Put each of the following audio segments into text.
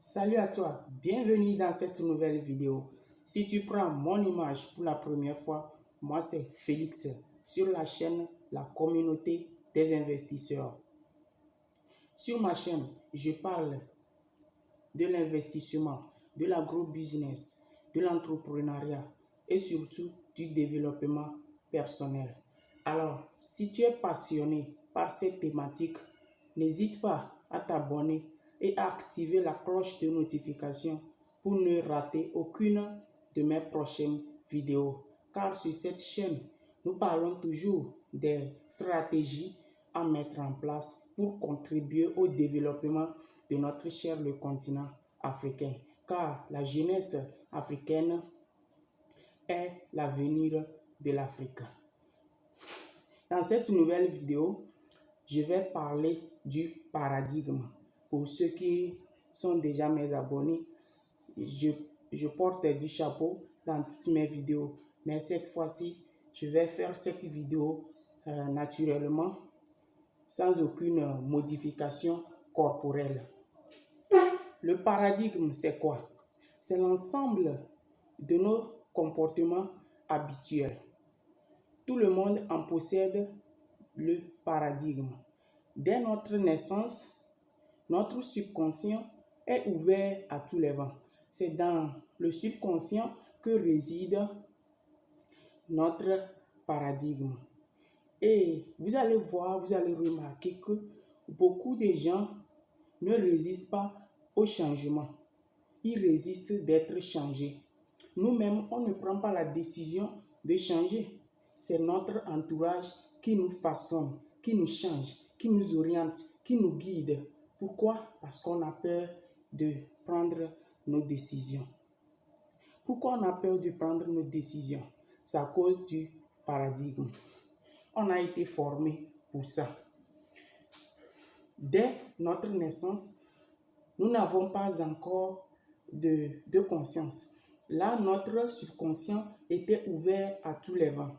Salut à toi, bienvenue dans cette nouvelle vidéo. Si tu prends mon image pour la première fois, moi c'est Félix sur la chaîne La Communauté des investisseurs. Sur ma chaîne, je parle de l'investissement, de l'agro-business, de l'entrepreneuriat et surtout du développement personnel. Alors, si tu es passionné par cette thématique, n'hésite pas à t'abonner et à activer la cloche de notification pour ne rater aucune de mes prochaines vidéos. Car sur cette chaîne, nous parlons toujours des stratégies à mettre en place pour contribuer au développement de notre cher le continent africain. Car la jeunesse africaine est l'avenir de l'Afrique. Dans cette nouvelle vidéo, je vais parler du paradigme. Pour ceux qui sont déjà mes abonnés, je porte du chapeau dans toutes mes vidéos. Mais cette fois-ci, je vais faire cette vidéo naturellement, sans aucune modification corporelle. Le paradigme, c'est quoi? C'est l'ensemble de nos comportements habituels. Tout le monde en possède le paradigme. Dès notre naissance, notre subconscient est ouvert à tous les vents. C'est dans le subconscient que réside notre paradigme. Et vous allez voir, vous allez remarquer que beaucoup de gens ne résistent pas au changement. Ils résistent d'être changés. Nous-mêmes, on ne prend pas la décision de changer. C'est notre entourage qui nous façonne, qui nous change, qui nous oriente, qui nous guide. Pourquoi? Parce qu'on a peur de prendre nos décisions. Pourquoi on a peur de prendre nos décisions? C'est à cause du paradigme. On a été formé pour ça. Dès notre naissance, nous n'avons pas encore de conscience. Là, notre subconscient était ouvert à tous les vents.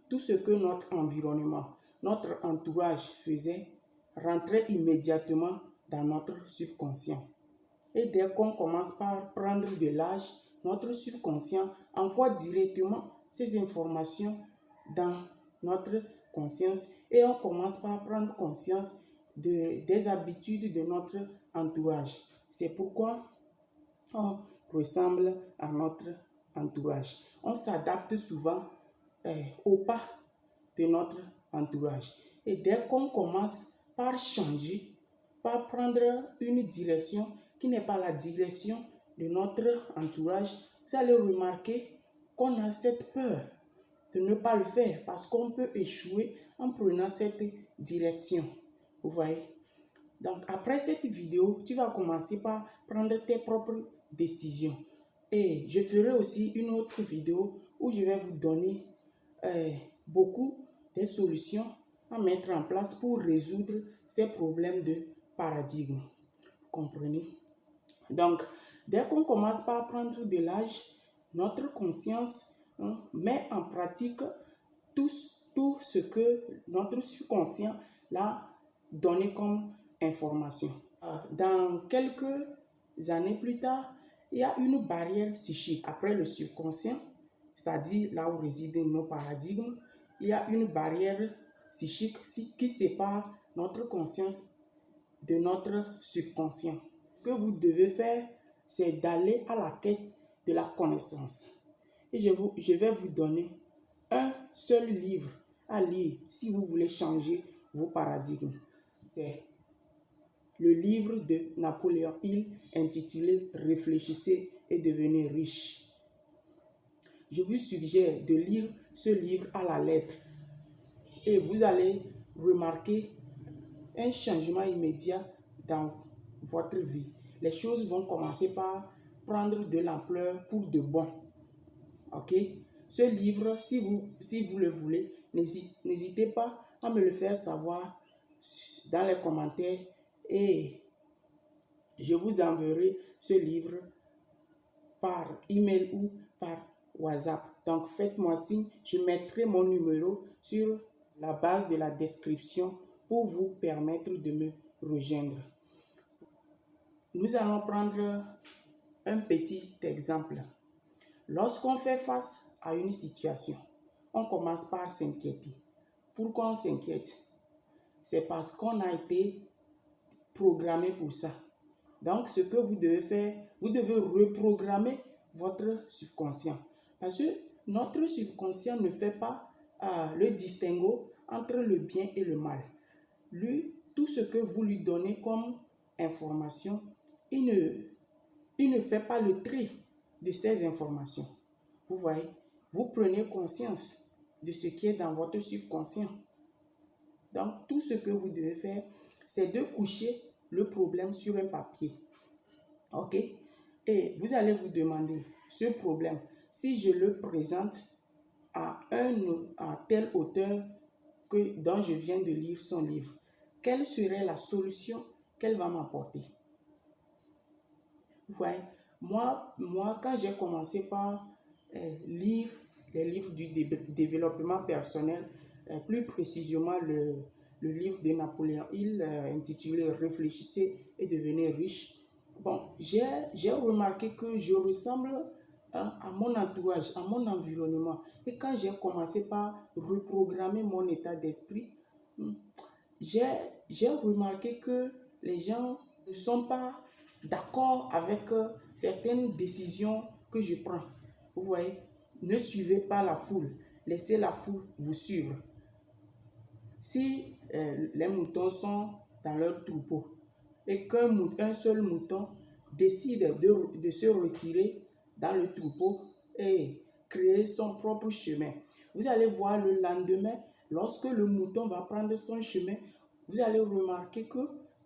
Tout ce que notre environnement, notre entourage faisait, rentrait immédiatement dans notre subconscient. Et dès qu'on commence par prendre de l'âge, notre subconscient envoie directement ces informations dans notre conscience et on commence par prendre conscience des habitudes de notre entourage. C'est pourquoi on ressemble à notre entourage. On s'adapte souvent au pas de notre entourage. Et dès qu'on commence par changer, par prendre une direction qui n'est pas la direction de notre entourage, vous allez remarquer qu'on a cette peur de ne pas le faire parce qu'on peut échouer en prenant cette direction. Vous voyez? Donc, après cette vidéo, tu vas commencer par prendre tes propres décisions. Et je ferai aussi une autre vidéo où je vais vous donner beaucoup de solutions à mettre en place pour résoudre ces problèmes de paradigme. Vous comprenez? Donc, dès qu'on commence par prendre de l'âge, notre conscience met en pratique tout ce que notre subconscient l'a donné comme information. Dans quelques années plus tard, il y a une barrière psychique. Après le subconscient, c'est-à-dire là où résident nos paradigmes, il y a une barrière psychique qui sépare notre conscience de notre subconscient. Ce que vous devez faire, c'est d'aller à la quête de la connaissance. Et je vais vous donner un seul livre à lire si vous voulez changer vos paradigmes. C'est le livre de Napoléon Hill intitulé « Réfléchissez et devenez riche ». Je vous suggère de lire ce livre à la lettre et vous allez remarquer un changement immédiat dans votre vie. Les choses vont commencer par prendre de l'ampleur pour de bon. Ok? Ce livre, si vous le voulez, n'hésitez pas à me le faire savoir dans les commentaires et je vous enverrai ce livre par email ou par WhatsApp. Donc faites-moi signe, je mettrai mon numéro sur la base de la description pour vous permettre de me rejoindre. Nous allons prendre un petit exemple. Lorsqu'on fait face à une situation, on commence par s'inquiéter. Pourquoi on s'inquiète? C'est parce qu'on a été programmé pour ça. Donc, ce que vous devez faire, vous devez reprogrammer votre subconscient. Parce que notre subconscient ne fait pas le distinguo entre le bien et le mal. Lui, tout ce que vous lui donnez comme information, il ne fait pas le tri de ces informations. Vous voyez, vous prenez conscience de ce qui est dans votre subconscient. Donc, tout ce que vous devez faire, c'est de coucher le problème sur un papier. OK? Et vous allez vous demander, ce problème, si je le présente à tel auteur dont je viens de lire son livre, quelle serait la solution qu'elle va m'apporter? Vous voyez, moi, quand j'ai commencé par lire les livres du développement personnel, plus précisément le livre de Napoléon Hill intitulé Réfléchissez et devenez riche. Bon, j'ai remarqué que je ressemble à mon entourage, à mon environnement. Et quand j'ai commencé par reprogrammer mon état d'esprit, j'ai remarqué que les gens ne sont pas d'accord avec certaines décisions que je prends. Vous voyez, ne suivez pas la foule, laissez la foule vous suivre. Si les moutons sont dans leur troupeau et qu'un seul mouton décide de se retirer dans le troupeau et créer son propre chemin, vous allez voir le lendemain, lorsque le mouton va prendre son chemin, vous allez remarquer que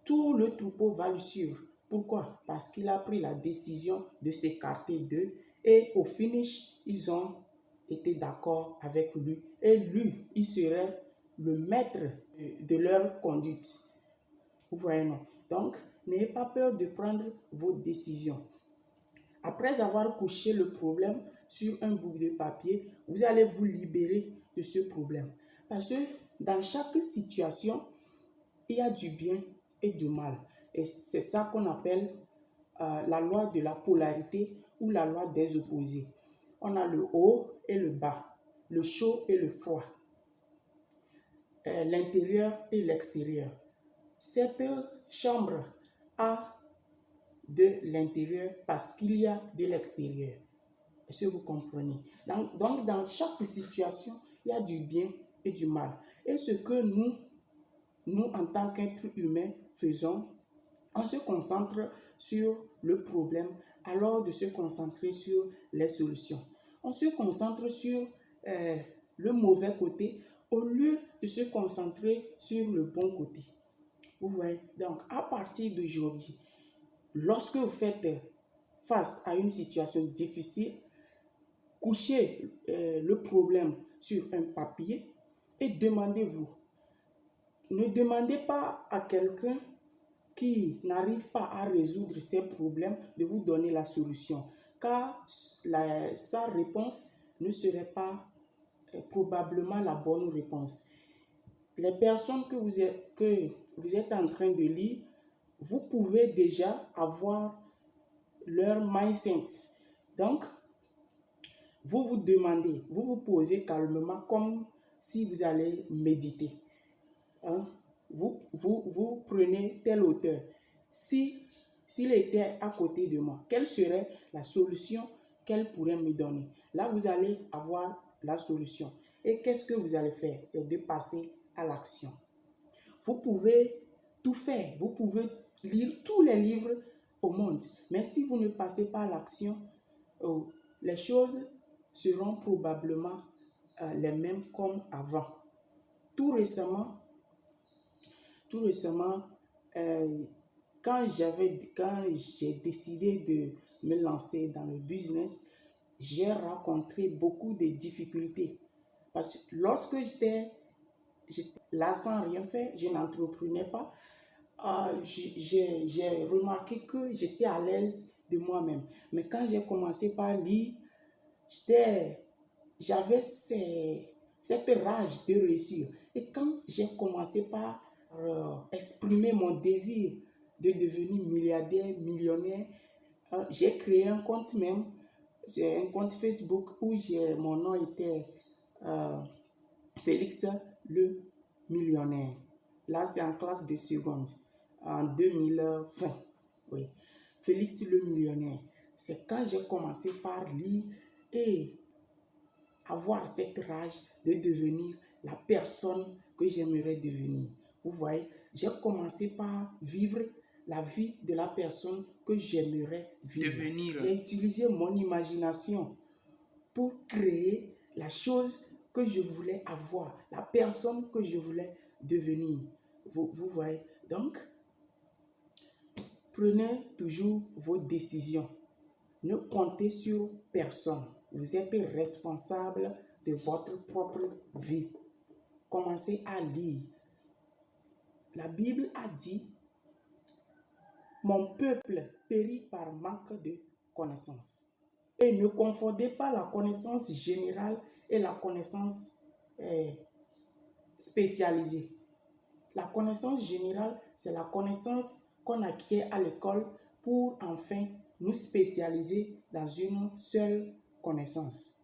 tout le troupeau va le suivre. Pourquoi? Parce qu'il a pris la décision de s'écarter d'eux et au finish, ils ont été d'accord avec lui. Et lui, il serait le maître de leur conduite. Vous voyez, non? Donc, n'ayez pas peur de prendre vos décisions. Après avoir couché le problème sur un bout de papier, vous allez vous libérer de ce problème. Parce que dans chaque situation, il y a du bien et du mal. Et c'est ça qu'on appelle la loi de la polarité ou la loi des opposés. On a le haut et le bas, le chaud et le froid, l'intérieur et l'extérieur. Cette chambre a de l'intérieur parce qu'il y a de l'extérieur. Est-ce que vous comprenez? Donc, dans chaque situation, il y a du bien et du mal. Et ce que nous en tant qu'être humain, faisons, on se concentre sur le problème alors de se concentrer sur les solutions. On se concentre sur le mauvais côté au lieu de se concentrer sur le bon côté. Vous voyez? Donc, à partir d'aujourd'hui, lorsque vous faites face à une situation difficile, couchez le problème sur un papier et demandez-vous. Ne demandez pas à quelqu'un qui n'arrive pas à résoudre ces problèmes de vous donner la solution, car sa réponse ne serait pas probablement la bonne réponse. Les personnes que vous êtes en train de lire, vous pouvez déjà avoir leur mindset. Donc, vous vous demandez, vous vous posez calmement comme si vous allez méditer. Hein? Vous prenez tel auteur. S'il était à côté de moi, quelle serait la solution qu'elle pourrait me donner? Là, vous allez avoir la solution. Et qu'est-ce que vous allez faire? C'est de passer à l'action. Vous pouvez tout faire. Vous pouvez lire tous les livres au monde. Mais si vous ne passez pas à l'action, les choses seront probablement les mêmes comme avant. Tout récemment, quand j'ai décidé de me lancer dans le business, j'ai rencontré beaucoup de difficultés. Parce que lorsque j'étais là sans rien faire, je n'entreprenais pas, j'ai remarqué que j'étais à l'aise de moi-même. Mais quand j'ai commencé par lire, j'avais cette rage de réussir. Et quand j'ai commencé par exprimer mon désir de devenir milliardaire, millionnaire. J'ai créé un compte même, j'ai un compte Facebook où mon nom était Félix le millionnaire. Là, c'est en classe de seconde, en 2020. Oui, Félix le millionnaire. C'est quand j'ai commencé par lire et avoir cette rage de devenir la personne que j'aimerais devenir. Vous voyez, j'ai commencé par vivre la vie de la personne que j'aimerais vivre. J'ai utilisé mon imagination pour créer la chose que je voulais avoir, la personne que je voulais devenir. Vous voyez, donc, prenez toujours vos décisions. Ne comptez sur personne. Vous êtes responsable de votre propre vie. Commencez à lire. La Bible a dit, mon peuple périt par manque de connaissance. Et ne confondez pas la connaissance générale et la connaissance spécialisée. La connaissance générale, c'est la connaissance qu'on acquiert à l'école pour enfin nous spécialiser dans une seule connaissance.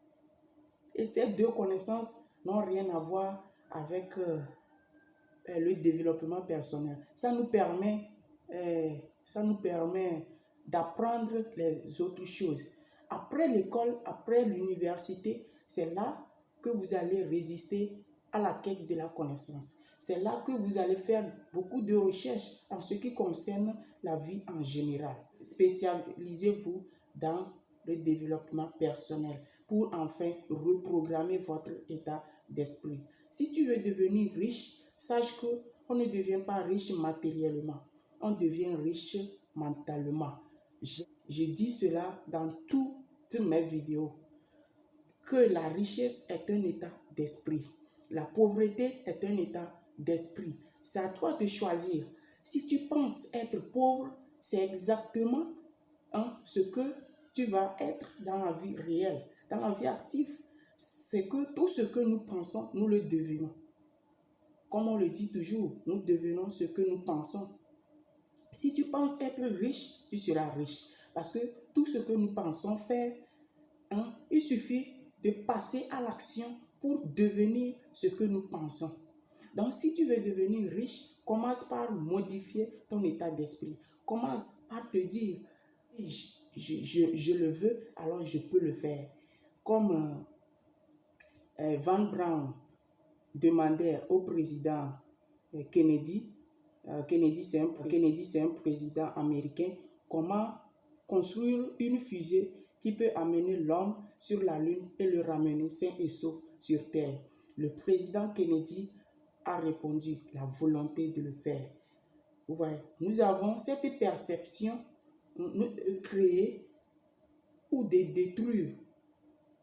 Et ces deux connaissances n'ont rien à voir avec le développement personnel. Ça nous permet d'apprendre les autres choses. Après l'école, après l'université, c'est là que vous allez résister à la quête de la connaissance. C'est là que vous allez faire beaucoup de recherches en ce qui concerne la vie en général. Spécialisez-vous dans le développement personnel pour enfin reprogrammer votre état d'esprit. Si tu veux devenir riche, sache qu'on ne devient pas riche matériellement, on devient riche mentalement. Je dis cela dans toutes mes vidéos, que la richesse est un état d'esprit. La pauvreté est un état d'esprit. C'est à toi de choisir. Si tu penses être pauvre, c'est exactement ce que tu vas être dans la vie réelle, dans la vie active. C'est que tout ce que nous pensons, nous le devenons. Comme on le dit toujours, nous devenons ce que nous pensons. Si tu penses être riche, tu seras riche. Parce que tout ce que nous pensons faire, il suffit de passer à l'action pour devenir ce que nous pensons. Donc, si tu veux devenir riche, commence par modifier ton état d'esprit. Commence par te dire, je le veux, alors je peux le faire. Comme Van Braun demandait au président Kennedy, Kennedy c'est un président américain, comment construire une fusée qui peut amener l'homme sur la Lune et le ramener sain et sauf sur Terre. Le président Kennedy a répondu, la volonté de le faire. Vous voyez, nous avons cette perception créée ou de détruire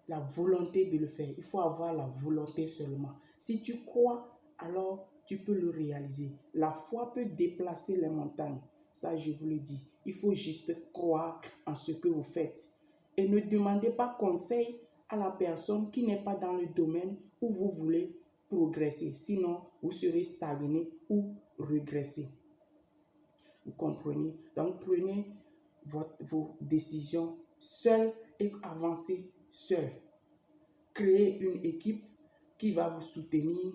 la volonté de le faire. Il faut avoir la volonté seulement. Si tu crois, alors tu peux le réaliser. La foi peut déplacer les montagnes. Ça, je vous le dis. Il faut juste croire en ce que vous faites. Et ne demandez pas conseil à la personne qui n'est pas dans le domaine où vous voulez progresser. Sinon, vous serez stagné ou régressé. Vous comprenez? Donc, prenez vos décisions seuls et avancez seul. Créez une équipe qui va vous soutenir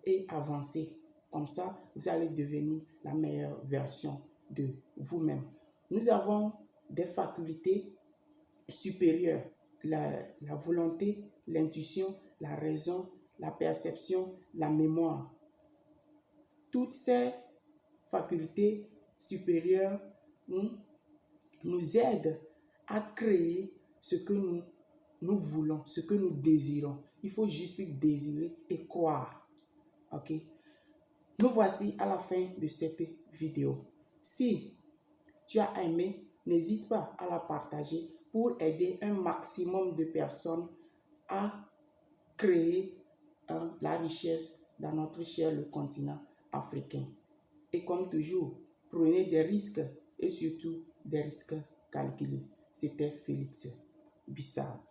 et avancer. Comme ça, vous allez devenir la meilleure version de vous-même. Nous avons des facultés supérieures. La volonté, l'intuition, la raison, la perception, la mémoire. Toutes ces facultés supérieures nous aident à créer ce que nous voulons, ce que nous désirons. Il faut juste désirer et croire. Ok? Nous voici à la fin de cette vidéo. Si tu as aimé, n'hésite pas à la partager pour aider un maximum de personnes à créer la richesse dans notre cher le continent africain. Et comme toujours, prenez des risques et surtout des risques calculés. C'était Félix Bissart.